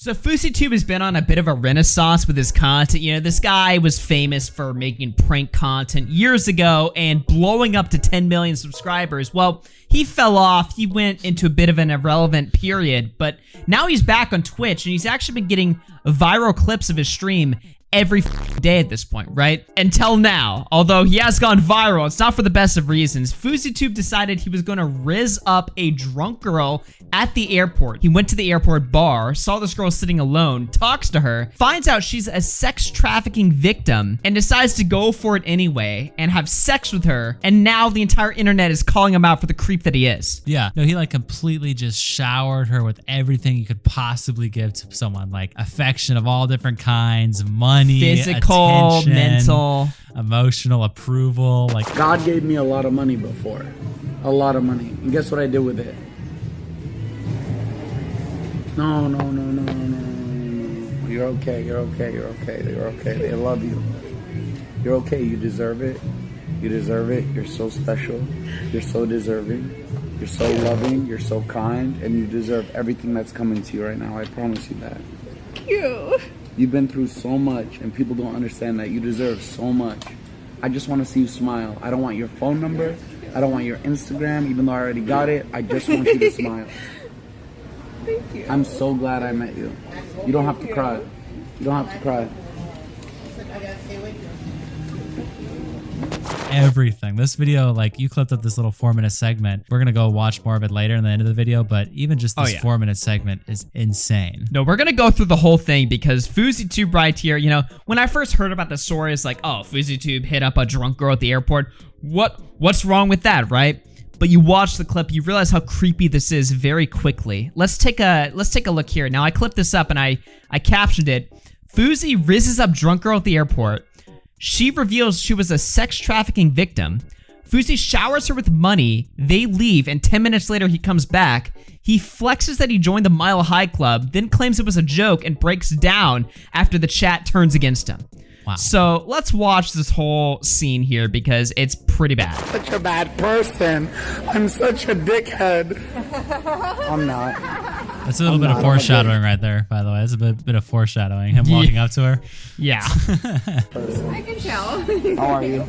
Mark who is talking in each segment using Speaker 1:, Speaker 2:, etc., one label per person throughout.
Speaker 1: So FouseyTube has been on a bit of a renaissance with his content. You know, this guy was famous for making prank content years ago and blowing up to 10 million subscribers. Well, he fell off. He went into a bit of an irrelevant period, but now he's back on Twitch and he's actually been getting viral clips of his stream every day at this point, right? Until now, although he has gone viral, it's not for the best of reasons. FouseyTube decided he was going to rizz up a drunk girl at the airport. He went to the airport bar, saw this girl sitting alone, talks to her, finds out she's a sex trafficking victim, and decides to go for it anyway and have sex with her. And now the entire internet is calling him out for the creep that he is.
Speaker 2: Yeah, no, he like completely just showered her with everything you could possibly give to someone, like affection of all different kinds, money,
Speaker 1: physical,
Speaker 2: attention,
Speaker 1: mental,
Speaker 2: emotional approval. Like,
Speaker 3: God gave me a lot of money before. A lot of money. And guess what I did with it? No. You're okay. You're okay. You're okay. You're okay. They love you. You're okay. You deserve it. You deserve it. You're so special. You're so deserving. You're so loving. You're so kind. And you deserve everything that's coming to you right now. I promise you that.
Speaker 4: Thank you.
Speaker 3: You've been through so much and people don't understand that. You deserve so much. I just want to see you smile. I don't want your phone number. I don't want your Instagram, even though I already got it. I just want you to smile.
Speaker 4: Thank you.
Speaker 3: I'm so glad I met you. You don't have to cry. You don't have to cry.
Speaker 2: everything. This video, like, you clipped up this little 4-minute segment. We're gonna go watch more of it later in the end of the video, but even just this 4-minute segment is insane.
Speaker 1: No, we're gonna go through the whole thing because FouseyTube right here, you know, when I first heard about the story, it's like, oh, FouseyTube hit up a drunk girl at the airport. What's wrong with that, right? But you watch the clip, you realize how creepy this is very quickly. Let's take a look here. Now I clipped this up and I captioned it. Fousey rizzes up drunk girl at the airport. She reveals she was a sex trafficking victim. Fousey showers her with money. They leave, and 10 minutes later he comes back. He flexes that he joined the Mile High Club, then claims it was a joke and breaks down after the chat turns against him.
Speaker 2: Wow.
Speaker 1: So let's watch this whole scene here because it's pretty bad.
Speaker 3: Such a bad person. I'm such a dickhead. I'm not.
Speaker 2: That's a little bit of foreshadowing right there, by the way. That's a bit of foreshadowing. Him walking up to her.
Speaker 1: Yeah.
Speaker 4: I can tell.
Speaker 3: How are you?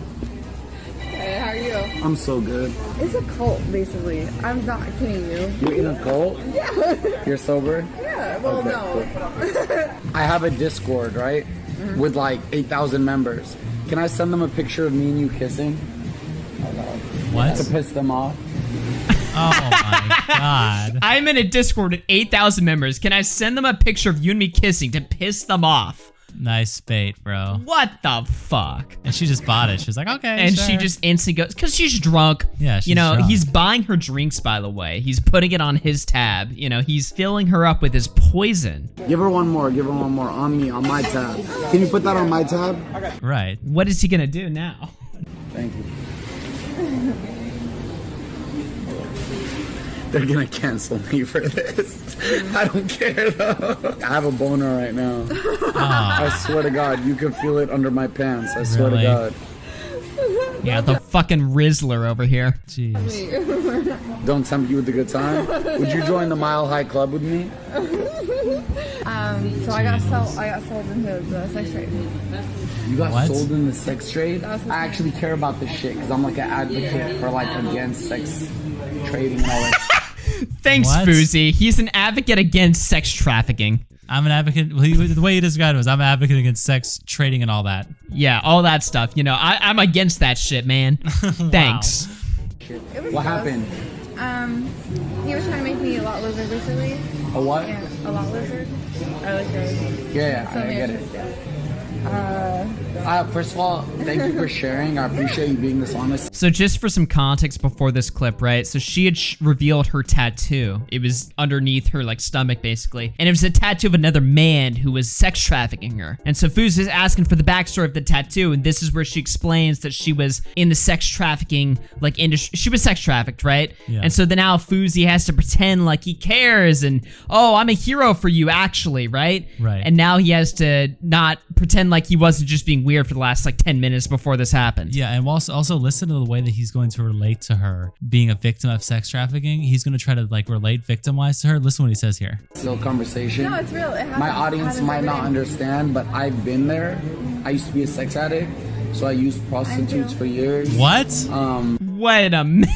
Speaker 4: Hey, how are you?
Speaker 3: I'm so good.
Speaker 4: It's a cult, basically. I'm not kidding you.
Speaker 3: You're in a cult?
Speaker 4: Yeah.
Speaker 3: You're sober?
Speaker 4: Yeah, well,
Speaker 3: Okay,
Speaker 4: no.
Speaker 3: cool. I have a Discord, right? With like 8,000 members. Can I send them a picture of me and you kissing?
Speaker 2: What?
Speaker 3: To piss them off?
Speaker 2: Oh my god.
Speaker 1: I'm in a Discord with 8,000 members. Can I send them a picture of you and me kissing to piss them off?
Speaker 2: Nice bait, bro.
Speaker 1: What the fuck?
Speaker 2: And she just bought it. She was like, okay,
Speaker 1: And
Speaker 2: sure.
Speaker 1: she just instantly goes, because she's drunk.
Speaker 2: Yeah, she's
Speaker 1: you know,
Speaker 2: drunk.
Speaker 1: he's buying her drinks, by the way. He's putting it on his tab. You know, he's filling her up with his poison.
Speaker 3: Give her one more. Give her one more on me, on my tab. Can you put that on my tab?
Speaker 2: Right.
Speaker 1: What is he gonna do now?
Speaker 3: Thank you. They're gonna cancel me for this. I don't care though. I have a boner right now. I swear to God, you can feel it under my pants. I swear to
Speaker 2: Really?
Speaker 3: God.
Speaker 1: Yeah, the fucking Rizzler over here.
Speaker 2: Jeez.
Speaker 3: Don't tempt you with a good time. Would you join the Mile High Club with me?
Speaker 4: So I got sold into the sex trade.
Speaker 3: You got
Speaker 2: What?
Speaker 3: sold in the sex trade? I actually care about this shit because I'm like an advocate for like against sex trading and all that.
Speaker 1: Thanks,
Speaker 2: What?
Speaker 1: Fousey. He's an advocate against sex trafficking.
Speaker 2: I'm an advocate. Well, the way you described it was, I'm an advocate against sex trading and all that.
Speaker 1: Yeah, all that stuff. You know, I'm against that shit, man. Thanks.
Speaker 3: What happened?
Speaker 4: He was trying to make me a lot lizard basically.
Speaker 3: A what?
Speaker 4: Yeah, a lot lizard. I like that.
Speaker 3: Yeah, I get it. First of all, thank you for sharing. I appreciate you being this honest.
Speaker 1: So just for some context before this clip, right? So she had revealed her tattoo. It was underneath her like stomach basically. And it was a tattoo of another man who was sex trafficking her. And so Fousey is asking for the backstory of the tattoo. And this is where she explains that she was in the sex trafficking like industry. She was sex trafficked, right?
Speaker 2: Yeah.
Speaker 1: And so then now Fousey has to pretend like he cares and, oh, I'm a hero for you actually, right?
Speaker 2: Right.
Speaker 1: And now he has to not pretend like he wasn't just being weird for the last like 10 minutes before this happened.
Speaker 2: Yeah, and also listen to the way that he's going to relate to her being a victim of sex trafficking. He's going to try to like relate victim-wise to her. Listen what he says here.
Speaker 3: Still conversation.
Speaker 4: No, it's real. It happens.
Speaker 3: My audience might not
Speaker 4: every day.
Speaker 3: understand, but I've been there. I used to be a sex addict, so I used prostitutes for years.
Speaker 2: What?
Speaker 1: Wait a minute.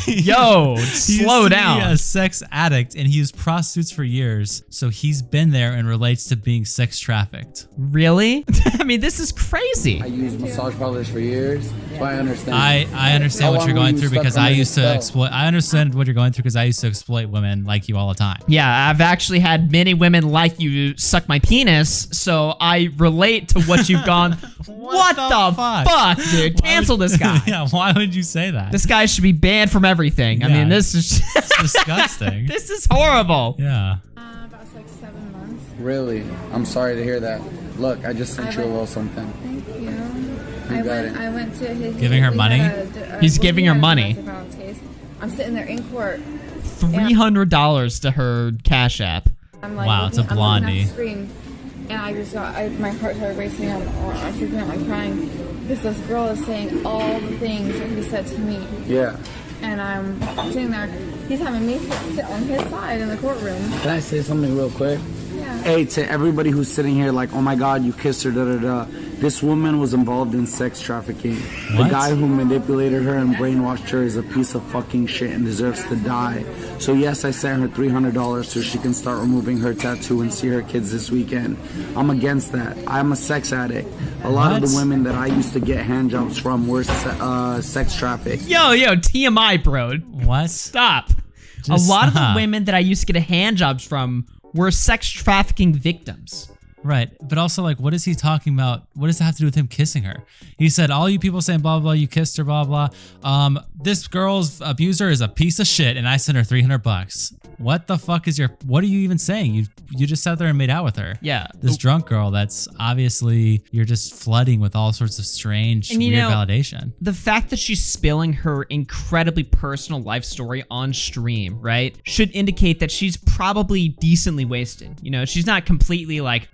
Speaker 1: Yo, slow down.
Speaker 2: He's a sex addict and he used prostitutes for years, so he's been there and relates to being sex trafficked.
Speaker 1: Really? I mean, this is crazy.
Speaker 3: I used massage parlors for years, so I understand.
Speaker 2: I understand what you're going through because I used to exploit. I understand what you're going through because I used to exploit women like you all the time.
Speaker 1: Yeah, I've actually had many women like you suck my penis, so I relate to what you've gone. What the fuck, dude? Cancel this guy.
Speaker 2: Yeah, why would you say that?
Speaker 1: This guy should be banned from everything. I mean, this is
Speaker 2: disgusting.
Speaker 1: This is horrible.
Speaker 2: Yeah.
Speaker 4: About like 7 months.
Speaker 3: Really? I'm sorry to hear that. Look, I just sent you a little something.
Speaker 4: Thank you.
Speaker 3: I
Speaker 4: went to his.
Speaker 2: Giving her money?
Speaker 1: He's giving her money.
Speaker 4: I'm sitting there in court.
Speaker 1: $300 to her Cash App.
Speaker 4: I'm like,
Speaker 2: wow, it's a blondie.
Speaker 4: And I just got, my heart started racing. I'm freaking out, like crying. Because this girl is saying all the things that he said to me.
Speaker 3: Yeah.
Speaker 4: And I'm sitting there. He's having me sit on his side in the courtroom.
Speaker 3: Can I say something real quick?
Speaker 4: Yeah.
Speaker 3: Hey, to everybody who's sitting here like, oh my God, you kissed her, da-da-da. This woman was involved in sex trafficking.
Speaker 2: What?
Speaker 3: The guy who manipulated her and brainwashed her is a piece of fucking shit and deserves to die. So yes, I sent her $300 so she can start removing her tattoo and see her kids this weekend. I'm against that. I'm a sex addict. A lot of the women that I used to get handjobs from were sex trafficked.
Speaker 1: Yo, TMI, bro.
Speaker 2: What?
Speaker 1: Stop.
Speaker 2: Just
Speaker 1: a lot of the
Speaker 2: stop.
Speaker 1: women that I used to get handjobs from were sex trafficking victims.
Speaker 2: Right, but also like, what is he talking about? What does that have to do with him kissing her? He said, all you people saying blah blah, you kissed her, blah blah. This girl's abuser is a piece of shit, and I sent her $300. What the fuck is what are you even saying? You just sat there and made out with her.
Speaker 1: Yeah.
Speaker 2: This drunk girl that's obviously, you're just flooding with all sorts of strange,
Speaker 1: And
Speaker 2: weird validation.
Speaker 1: The fact that she's spilling her incredibly personal life story on stream, right, should indicate that she's probably decently wasted. She's not completely like,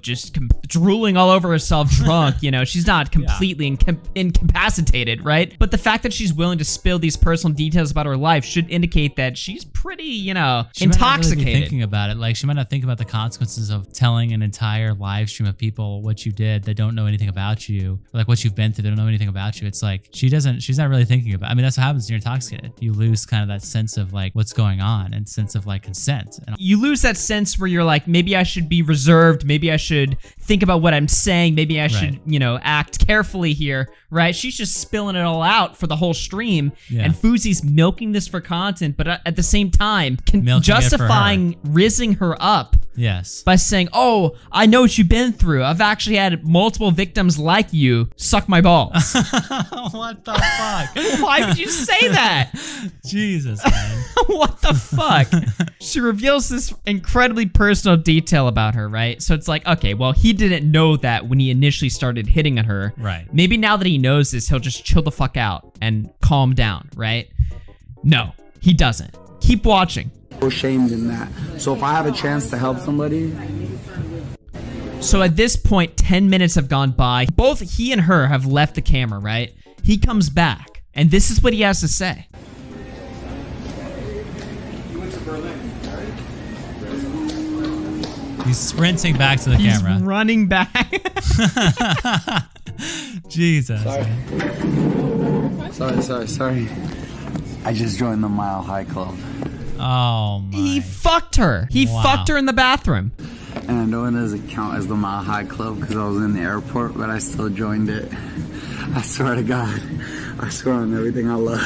Speaker 1: just drooling all over herself drunk. She's not completely incapacitated, right? But the fact that she's willing to spill these personal details about her life should indicate that she's pretty,
Speaker 2: She might not
Speaker 1: intoxicated.
Speaker 2: really be thinking about it. Like, she might not think about the consequences of telling an entire live stream of people what you did that don't know anything about you, like what you've been through, they don't know anything about you. It's like, she's not really thinking about it. I mean, that's what happens when you're intoxicated. You lose kind of that sense of like what's going on and sense of like consent. And
Speaker 1: you lose that sense where you're like, maybe I should be reserved. Maybe I should think about what I'm saying. Maybe I should, act carefully here, right? She's just spilling it all out for the whole stream.
Speaker 2: Yeah.
Speaker 1: And Fousey's milking this for content, but at the same time,
Speaker 2: Milking
Speaker 1: justifying rizzing her up.
Speaker 2: Yes.
Speaker 1: By saying, oh, I know what you've been through. I've actually had multiple victims like you suck my balls.
Speaker 2: What the fuck?
Speaker 1: Why would you say that?
Speaker 2: Jesus, man.
Speaker 1: What the fuck? She reveals this incredibly personal detail about her, right? So it's like, okay, well, he didn't know that when he initially started hitting at her.
Speaker 2: Right.
Speaker 1: Maybe now that he knows this, he'll just chill the fuck out and calm down, right? No, he doesn't. Keep watching.
Speaker 3: Ashamed in that. So if I have a chance to help somebody.
Speaker 1: So at this point, 10 minutes have gone by. Both he and her have left the camera, right? He comes back, and this is what he has to say.
Speaker 2: He's sprinting back to the
Speaker 1: He's
Speaker 2: camera.
Speaker 1: running back.
Speaker 2: Jesus.
Speaker 3: Sorry. I just joined the Mile High Club.
Speaker 2: Oh my.
Speaker 1: He fucked her. He fucked her in the bathroom.
Speaker 3: And I know it doesn't count as the Mile High Club because I was in the airport, but I still joined it. I swear to God. I swear on everything I love.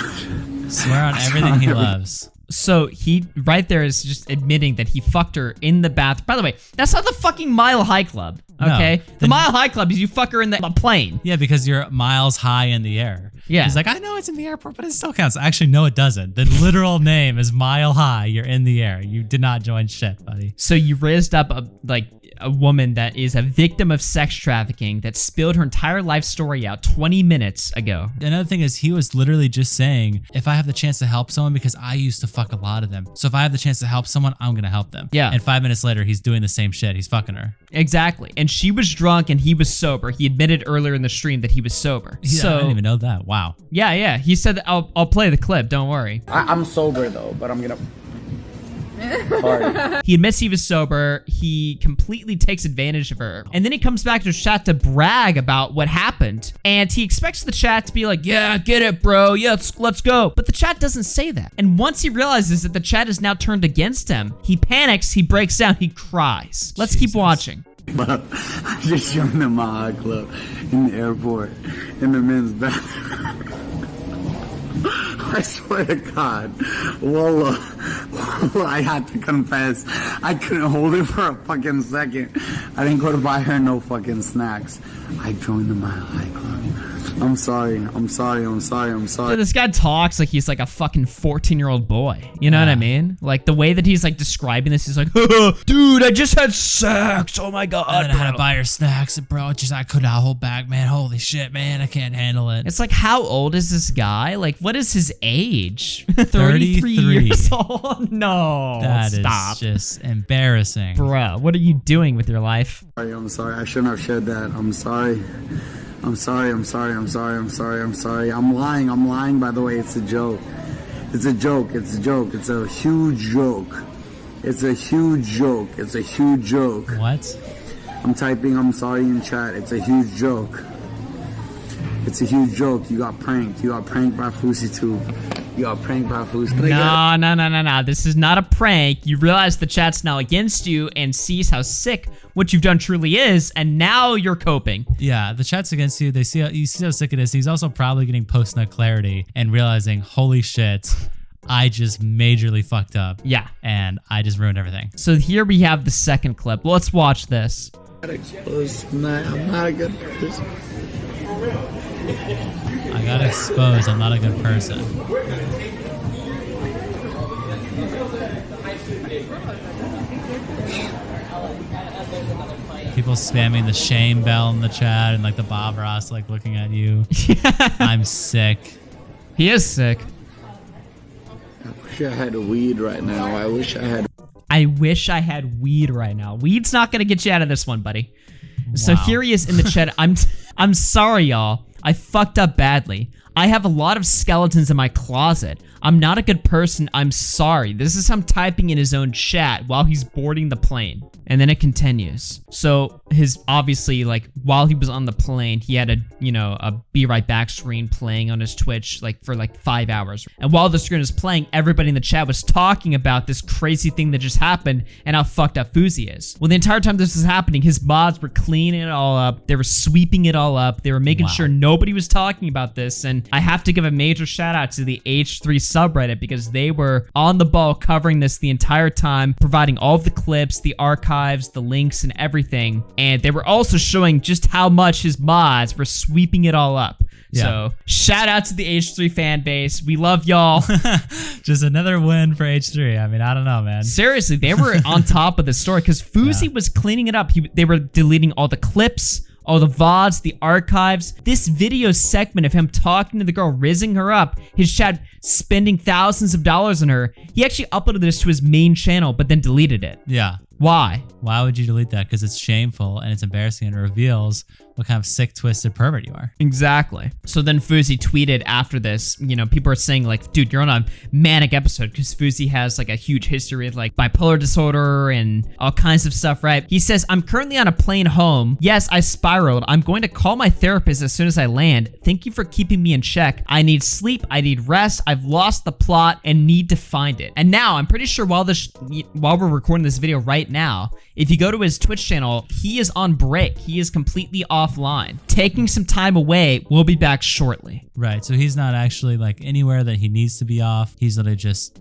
Speaker 2: Swear on everything he loves.
Speaker 1: So he right there is just admitting that he fucked her in the bathroom. By the way, that's not the fucking Mile High Club, okay?
Speaker 2: No,
Speaker 1: the Mile High Club is you fuck her in the plane.
Speaker 2: Yeah, because you're miles high in the air.
Speaker 1: Yeah.
Speaker 2: He's like, I know it's in the airport, but it still counts. Actually, no, it doesn't. The literal name is Mile High. You're in the air. You did not join shit, buddy.
Speaker 1: So you raised up a woman that is a victim of sex trafficking that spilled her entire life story out 20 minutes ago.
Speaker 2: Another thing is he was literally just saying, if I have the chance to help someone because I used to fuck fuck a lot of them. So if I have the chance to help someone, I'm gonna help them.
Speaker 1: Yeah.
Speaker 2: And 5 minutes later, he's doing the same shit. He's fucking her.
Speaker 1: Exactly. And she was drunk and he was sober. He admitted earlier in the stream that he was sober.
Speaker 2: I didn't even know that. Wow.
Speaker 1: Yeah. He said that I'll play the clip. Don't worry.
Speaker 3: I'm sober though, but I'm gonna. Sorry.
Speaker 1: He admits he was sober. He completely takes advantage of her. And then he comes back to the chat to brag about what happened. And he expects the chat to be like, yeah, get it, bro. Yeah, let's go. But the chat doesn't say that. And once he realizes that the chat is now turned against him, he panics, he breaks down, he cries. Let's keep watching.
Speaker 3: But I just joined the Maha Club in the airport in the men's bathroom. I swear to God, Wallah, I had to confess. I couldn't hold it for a fucking second. I didn't go to buy her no fucking snacks. I joined the Maha Club. I'm sorry.
Speaker 1: So this guy talks like he's like a fucking 14-year-old boy. You know what I mean? Like the way that he's like describing this, he's like, dude, I just had sex. Oh my God.
Speaker 2: And I had to buy her snacks, and bro, I could not hold back, man. Holy shit, man. I can't handle it.
Speaker 1: It's like, how old is this guy? Like, what is his age? 33 years old? No.
Speaker 2: Stop. Is just embarrassing.
Speaker 1: Bruh, what are you doing with your life?
Speaker 3: I'm sorry. I shouldn't have said that. I'm sorry. I'm lying, by the way. It's a joke. It's a huge joke.
Speaker 2: What?
Speaker 3: I'm typing I'm sorry in chat. It's a huge joke. You got pranked. by Fousey too. No. This is not a prank.
Speaker 1: You realize the chat's now against you and sees how sick what you've done truly is, and now you're coping.
Speaker 2: Yeah, the chat's against you. You see how sick it is. He's also probably getting post-nut clarity and realizing, holy shit, I just majorly fucked up.
Speaker 1: Yeah.
Speaker 2: And I just ruined everything.
Speaker 1: So here we have the second clip. Let's watch this.
Speaker 3: I'm not a good person.
Speaker 2: I got exposed. I'm not a good person. People spamming the shame bell in the chat and like the Bob Ross like looking at you. I'm sick.
Speaker 1: He is sick.
Speaker 3: I wish I had weed right now. I wish I had weed right now. Weed's not gonna get you out of this one, buddy. Wow. So here he is in the chat. I'm sorry, y'all. I fucked up badly. I have a lot of skeletons in my closet. I'm not a good person. I'm sorry. This is him typing in his own chat while he's boarding the plane. And then it continues. So obviously, like, while he was on the plane, he had a Be Right Back screen playing on his Twitch, like, for like 5 hours. And while the screen is playing, everybody in the chat was talking about this crazy thing that just happened and how fucked up Fousey is. Well, the entire time this was happening, his mods were cleaning it all up. They were sweeping it all up. They were making sure nobody was talking about this. And I have to give a major shout out to the H3 subreddit because they were on the ball covering this the entire time, providing all of the clips, the archives, the links, and everything. And they were also showing just how much his mods were sweeping it all up. Yeah. So shout out to the H3 fan base. We love y'all.
Speaker 2: Just another win for H3. I mean, I don't know, man.
Speaker 1: Seriously, they were on top of the story because Fousey was cleaning it up. They were deleting all the clips, all the VODs, the archives. This video segment of him talking to the girl, rizzing her up, his chat spending thousands of dollars on her. He actually uploaded this to his main channel, but then deleted it.
Speaker 2: Yeah.
Speaker 1: Why?
Speaker 2: Why would you delete that? Because it's shameful and it's embarrassing and it reveals what kind of sick, twisted pervert you are.
Speaker 1: Exactly. So then Fousey tweeted after this, people are saying like, dude, you're on a manic episode because Fousey has like a huge history of like bipolar disorder and all kinds of stuff, right? He says, I'm currently on a plane home. Yes, I spiraled. I'm going to call my therapist as soon as I land. Thank you for keeping me in check. I need sleep. I need rest. I've lost the plot and need to find it. And now I'm pretty sure while we're recording this video right now, if you go to his Twitch channel, he is on break. He is completely offline, taking some time away. We'll be back shortly.
Speaker 2: Right. So he's not actually like anywhere that he needs to be off. He's literally just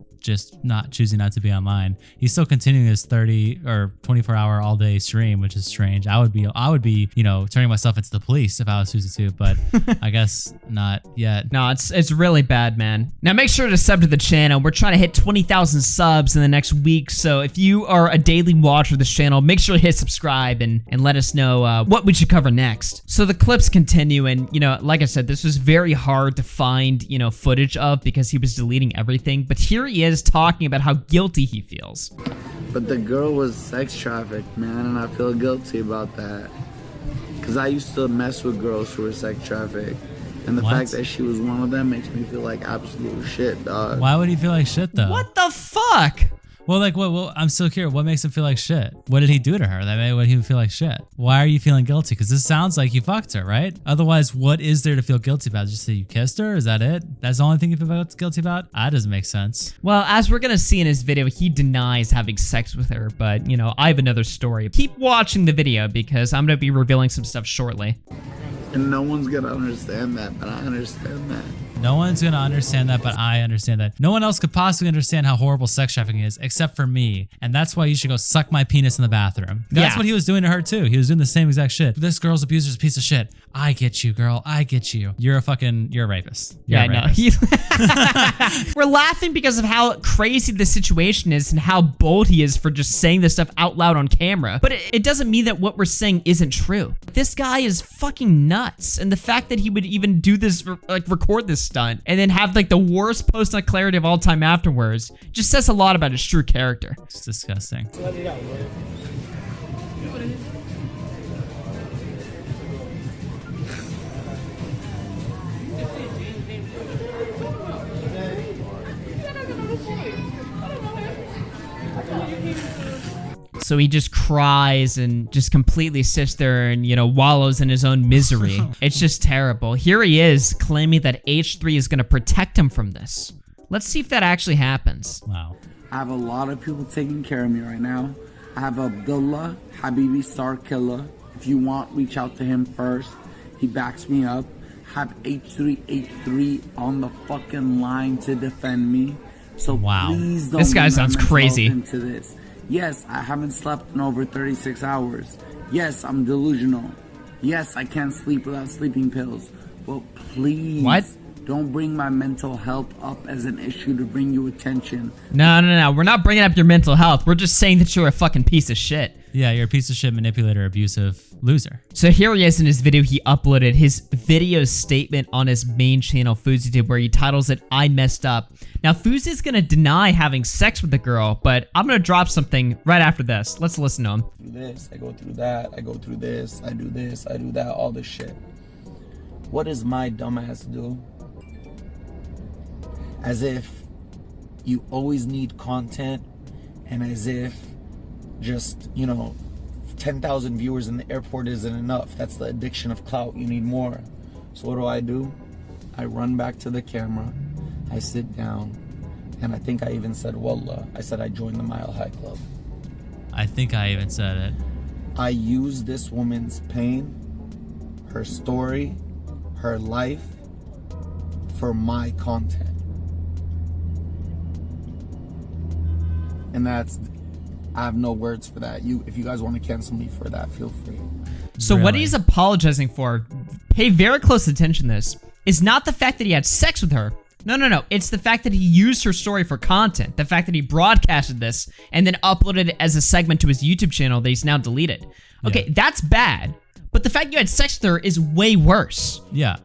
Speaker 2: not choosing not to be online. He's still continuing his 30 or 24-hour all-day stream, which is strange. I would be, turning myself into the police if I was Fousey too, but I guess not yet.
Speaker 1: No, it's really bad, man. Now make sure to sub to the channel. We're trying to hit 20,000 subs in the next week, so if you are a daily watcher of this channel, make sure to hit subscribe and let us know what we should cover next. So the clips continue, and like I said, this was very hard to find footage of because he was deleting everything, but here he is is talking about how guilty he feels.
Speaker 3: But the girl was sex trafficked, man, and I feel guilty about that. Because I used to mess with girls who were sex trafficked. And the fact that she was one of them makes me feel like absolute shit, dog.
Speaker 2: Why would he feel like shit, though?
Speaker 1: What the fuck?
Speaker 2: Well, like, what? I'm still curious. What makes him feel like shit? What did he do to her that made him feel like shit? Why are you feeling guilty? Because this sounds like you fucked her, right? Otherwise, what is there to feel guilty about? Just that you kissed her? Is that it? That's the only thing you feel guilty about? That doesn't make sense.
Speaker 1: Well, as we're gonna see in his video, he denies having sex with her, but, you know, I have another story. Keep watching the video because I'm gonna be revealing some stuff shortly.
Speaker 3: And no one's gonna understand that, but I understand that.
Speaker 2: No one's gonna understand that, but I understand that. No one else could possibly understand how horrible sex trafficking is, except for me. And that's why you should go suck my penis in the bathroom. That's what he was doing to her too. He was doing the same exact shit. This girl's abuser's a piece of shit. I get you, girl. I get you. You're a rapist. You're a rapist.
Speaker 1: No. We're laughing because of how crazy the situation is and how bold he is for just saying this stuff out loud on camera. But it doesn't mean that what we're saying isn't true. This guy is fucking nuts. And the fact that he would even do this, like record this stunt and then have like the worst post-nut clarity of all time afterwards just says a lot about his true character.
Speaker 2: It's disgusting.
Speaker 1: So he just cries and just completely sits there and, you know, wallows in his own misery. It's just terrible. Here he is claiming that H3 is going to protect him from this. Let's see if that actually happens.
Speaker 2: Wow.
Speaker 3: I have a lot of people taking care of me right now. I have Abdullah, Habibi Star Killer. If you want, reach out to him first. He backs me up. Have H3 on the fucking line to defend me. So please don't
Speaker 1: this guy sounds crazy.
Speaker 3: Into this. Yes, I haven't slept in over 36 hours. Yes, I'm delusional. Yes, I can't sleep without sleeping pills. But please don't bring my mental health up as an issue to bring you attention.
Speaker 1: No. We're not bringing up your mental health. We're just saying that you're a fucking piece of shit.
Speaker 2: Yeah, you're a piece of shit, manipulator, abusive loser.
Speaker 1: So here he is in his video. He uploaded his video statement on his main channel, Fousey did, where he titles it, I messed up. Now, Fousey's gonna deny having sex with the girl, but I'm gonna drop something right after this. Let's listen to him.
Speaker 3: This, I go through that, I go through this, I do that, all this shit. What does my dumbass do? As if you always need content, and as if just, you know, 10,000 viewers in the airport isn't enough. That's the addiction of clout. You need more. So what do? I run back to the camera. I sit down. And I think I even said, Wallah. I said I joined the Mile High Club.
Speaker 2: I think I even said it.
Speaker 3: I use this woman's pain, her story, her life, for my content. And that's... I have no words for that. If you guys want to cancel me for that, feel free.
Speaker 1: So what he's apologizing for, pay very close attention to this, is not the fact that he had sex with her. No. It's the fact that he used her story for content. The fact that he broadcasted this and then uploaded it as a segment to his YouTube channel that he's now deleted. Okay, that's bad. But the fact you had sex with her is way worse.
Speaker 2: Yeah.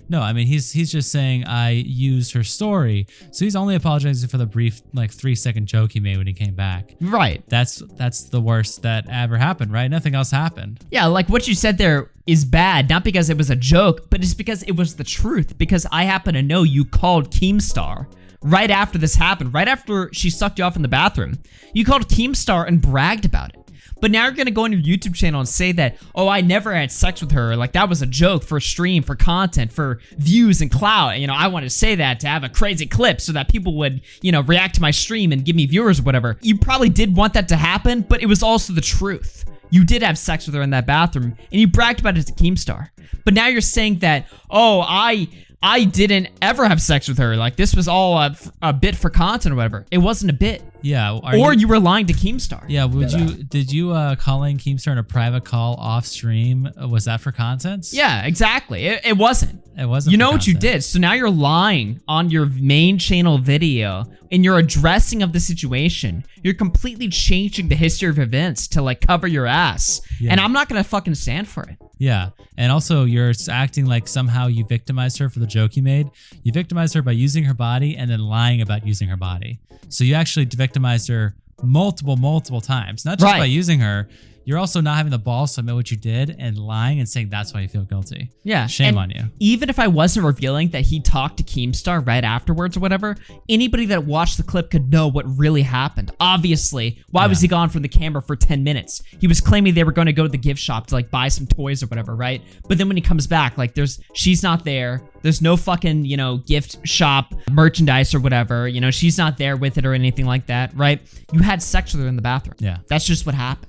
Speaker 2: No, I mean, he's just saying I used her story. So he's only apologizing for the brief, like 3-second joke he made when he came back.
Speaker 1: Right.
Speaker 2: That's the worst that ever happened, right? Nothing else happened.
Speaker 1: Yeah, like what you said there is bad, not because it was a joke, but it's because it was the truth. Because I happen to know you called Keemstar right after this happened, right after she sucked you off in the bathroom. You called Keemstar and bragged about it. But now you're gonna go on your YouTube channel and say that, oh, I never had sex with her. Like that was a joke for stream, for content, for views and clout. You know, I wanted to say that to have a crazy clip so that people would, you know, react to my stream and give me viewers or whatever. You probably did want that to happen, but it was also the truth. You did have sex with her in that bathroom and you bragged about it to Keemstar. But now you're saying that, oh, I didn't ever have sex with her. Like this was all a bit for content or whatever. It wasn't a bit.
Speaker 2: Yeah.
Speaker 1: Or you were lying to Keemstar.
Speaker 2: Yeah. Did you calling Keemstar in a private call off stream? Was that for content?
Speaker 1: Yeah, exactly. It wasn't.
Speaker 2: It wasn't.
Speaker 1: You
Speaker 2: for
Speaker 1: know what you
Speaker 2: content.
Speaker 1: did. So now you're lying on your main channel video in your addressing of the situation. You're completely changing the history of events to like cover your ass.
Speaker 2: Yeah.
Speaker 1: And I'm not gonna fucking stand for it.
Speaker 2: Yeah, and also you're acting like somehow you victimized her for the joke you made. You victimized her by using her body and then lying about using her body. So you actually victimized her multiple times, not just by using her. You're also not having the balls to admit what you did and lying and saying that's why you feel guilty.
Speaker 1: Yeah.
Speaker 2: Shame
Speaker 1: and
Speaker 2: on you.
Speaker 1: Even if I wasn't revealing that he talked to Keemstar right afterwards or whatever, anybody that watched the clip could know what really happened. Obviously, why was he gone from the camera for 10 minutes? He was claiming they were going to go to the gift shop to like buy some toys or whatever, right? But then when he comes back, like she's not there. There's no fucking, gift shop merchandise or whatever. She's not there with it or anything like that, right? You had sex with her in the bathroom.
Speaker 2: Yeah.
Speaker 1: That's just what happened.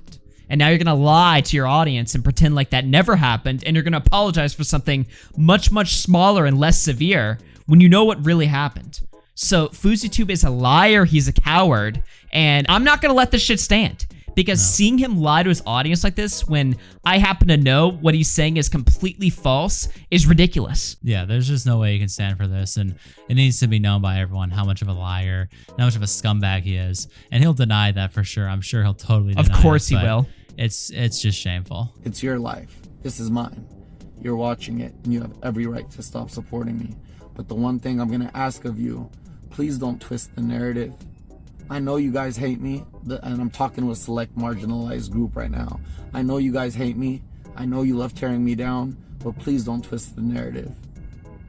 Speaker 1: And now you're going to lie to your audience and pretend like that never happened. And you're going to apologize for something much smaller and less severe when you know what really happened. So FouseyTube is a liar. He's a coward. And I'm not going to let this shit stand. Because seeing him lie to his audience like this when I happen to know what he's saying is completely false is ridiculous.
Speaker 2: Yeah, there's just no way you can stand for this. And it needs to be known by everyone how much of a liar, how much of a scumbag he is. And he'll deny that for sure. I'm sure he'll totally deny it.
Speaker 1: Of course he will.
Speaker 2: It's just shameful.
Speaker 3: It's your life. This is mine. You're watching it, and you have every right to stop supporting me. But the one thing I'm going to ask of you, please don't twist the narrative. I know you guys hate me, and I'm talking to a select marginalized group right now. I know you guys hate me. I know you love tearing me down, but please don't twist the narrative.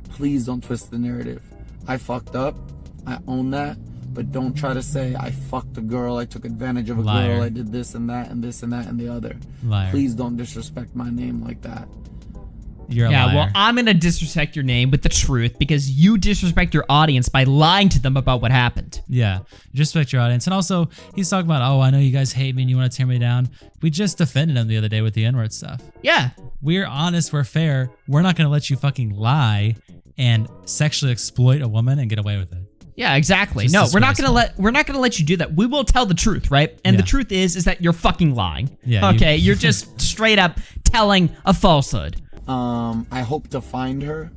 Speaker 3: Please don't twist the narrative. I fucked up. I own that. But don't try to say I fucked a girl, I took advantage of a girl, I did this and that and this and that and the other.
Speaker 2: Liar.
Speaker 3: Please don't disrespect my name like that.
Speaker 2: You're a liar.
Speaker 1: Well, I'm going to disrespect your name with the truth because you disrespect your audience by lying to them about what happened.
Speaker 2: Yeah, disrespect your audience. And also, he's talking about, I know you guys hate me and you want to tear me down. We just defended him the other day with the N-word stuff.
Speaker 1: Yeah.
Speaker 2: We're honest, we're fair. We're not going to let you fucking lie and sexually exploit a woman and get away with it.
Speaker 1: Yeah, exactly.
Speaker 2: Just
Speaker 1: No, we're not
Speaker 2: disgraceful.
Speaker 1: gonna let you do that. We will tell the truth, right? And the truth is that you're fucking lying.
Speaker 2: Yeah,
Speaker 1: okay, you're just straight up telling a falsehood.
Speaker 3: I hope to find her.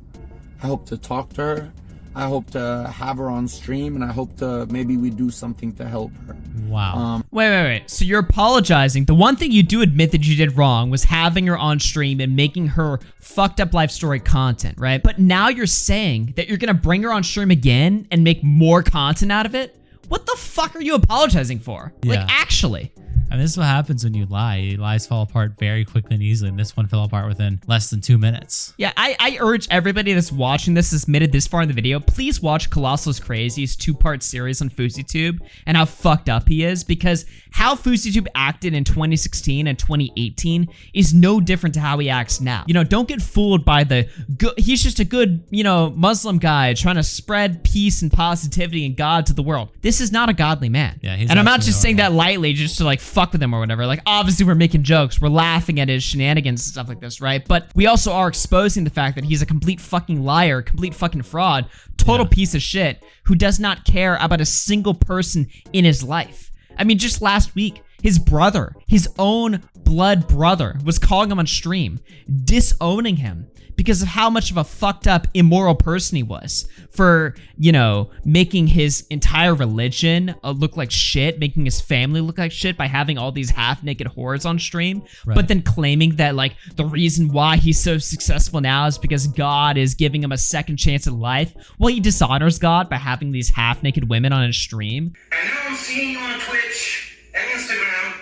Speaker 3: I hope to talk to her. I hope to have her on stream, and I hope to maybe we do something to help her.
Speaker 2: Wow.
Speaker 1: Wait. So you're apologizing. The one thing you do admit that you did wrong was having her on stream and making her fucked up life story content, right? But now you're saying that you're gonna bring her on stream again and make more content out of it? What the fuck are you apologizing for?
Speaker 2: Yeah.
Speaker 1: Like, actually.
Speaker 2: And this is what happens when you lie. Lies fall apart very quickly and easily, and this one fell apart within less than 2 minutes.
Speaker 1: Yeah, I urge everybody that's watching this, that's made it this far in the video, please watch Colossal's Crazy's 2-part series on FouseyTube and how fucked up he is, because how FouseyTube acted in 2016 and 2018 is no different to how he acts now. Don't get fooled by he's just a good, Muslim guy trying to spread peace and positivity and God to the world. This is not a godly man.
Speaker 2: Yeah, he's
Speaker 1: and I'm not
Speaker 2: absolutely
Speaker 1: just saying
Speaker 2: horrible.
Speaker 1: that lightly just to like fuck with him or whatever. Like, obviously we're making jokes, we're laughing at his shenanigans and stuff like this, right? But we also are exposing the fact that he's a complete fucking liar, complete fucking fraud, total piece of shit who does not care about a single person in his life. I mean, just last week, his brother, his own blood brother, was calling him on stream, disowning him because of how much of a fucked up, immoral person he was for, making his entire religion look like shit, making his family look like shit by having all these half-naked whores on stream, but then claiming that, like, the reason why he's so successful now is because God is giving him a second chance at life. Well, he dishonors God by having these half-naked women on his stream.
Speaker 5: And now I'm seeing you on Twitch and Instagram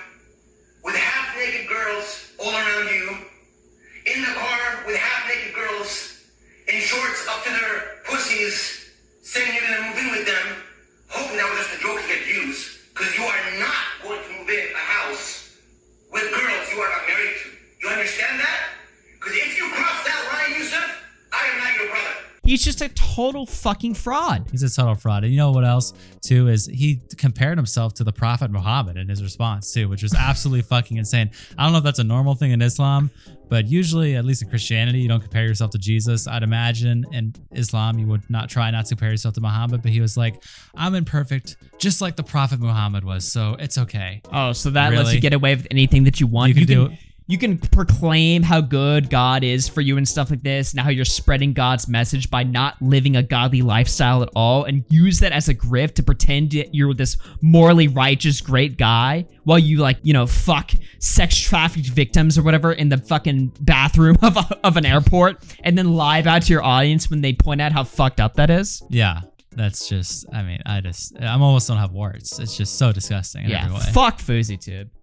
Speaker 5: with half-naked girls all around you, in the car with half-naked girls in shorts up to their pussies, saying you're gonna move in with them, hoping that was just a joke to get views, because you are not going to move in a house with girls you are not married to. You understand that? Because if you cross that line, Yusuf, I am not your brother.
Speaker 1: He's just a total fucking fraud.
Speaker 2: He's a total fraud. And you know what else, too, is he compared himself to the Prophet Muhammad in his response, too, which was absolutely fucking insane. I don't know if that's a normal thing in Islam, but usually, at least in Christianity, you don't compare yourself to Jesus. I'd imagine in Islam, you would try not to compare yourself to Muhammad, but he was like, I'm imperfect, just like the Prophet Muhammad was, so it's okay.
Speaker 1: Oh, so that lets
Speaker 2: Really?
Speaker 1: you get away with anything that you want.
Speaker 2: You can do
Speaker 1: you can proclaim how good God is for you and stuff like this, and how you're spreading God's message by not living a godly lifestyle at all, and use that as a grift to pretend you're this morally righteous great guy while you like, you know, fuck sex trafficked victims or whatever in the fucking bathroom of an airport, and then lie out to your audience when they point out how fucked up that is.
Speaker 2: Yeah. That's just, I mean, I'm almost don't have words. It's just so disgusting in every way.
Speaker 1: Fuck FouseyTube.